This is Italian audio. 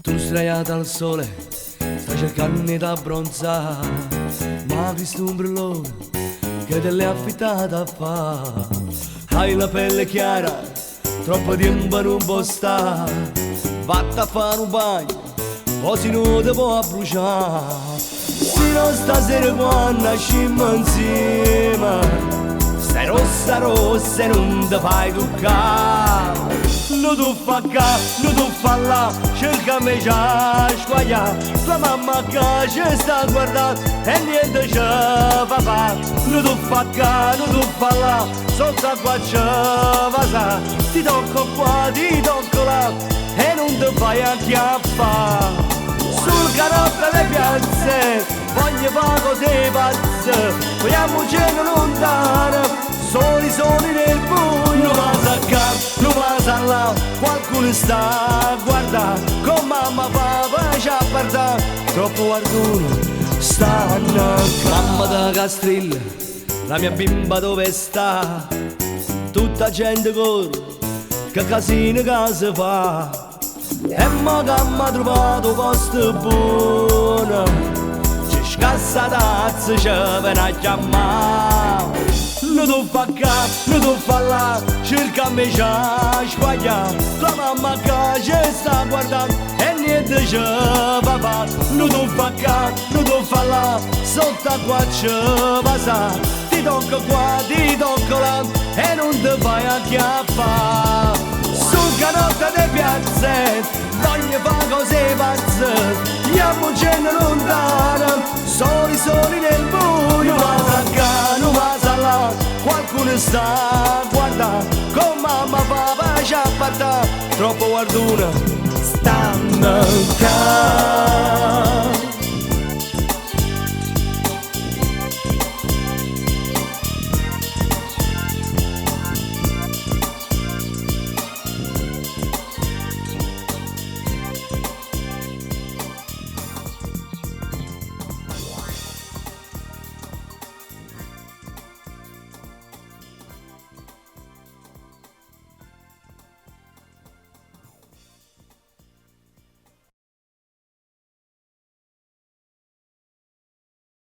Tu sdraiata al sole, stai cercando di abbronzare, ma questo ombrellone che te l'hai affittata a fa. Hai la pelle chiara, troppo tempo non può stare, vatta a fare un bagno, così non ti può bruciare. Se non stasera quando usciamo insieme, stai rossa e non ti fai toccare. Non tu fa qua, non tu fa là, cerca me già squaglia. Tua mamma che ci sta guardando e niente ci fa fare. Non tu fa qua, non tu fa là, sotto qua ci va. Ti tocco qua, ti tocco là e non ti fai acchiappare. Sul canotto le piazze, voglio fare cose pazze, vogliamoci lontano. Soli nel buio, non passa qua, non passa là, qualcuno sta a guardare, con mamma papà ci apparta, troppo qualcuno stanno. Mamma da Castrilla, la mia bimba dove sta? Tutta gente corre, che casino che si fa, e mo che mi ha trovato posto buono, ci scassa tazza, ci viene a chiamare. Non tu fa qua, non tu fa là, cerca me già squaglia. Tua mamma che ci sta guardando e niente ci va fare. Non tu fa qua, non tu fa là, sotto qua ci va. Ti tocco qua, ti tocco là e non ti fai acchiappare. Sul canotto delle piazze, voglio fare cose pazze, andiamoci lontano, soli nel buio. Non passa qua, non passa là, qualcuno sta a guardare, con mamma papà ci apparta, troppo qualcuno stanno qua.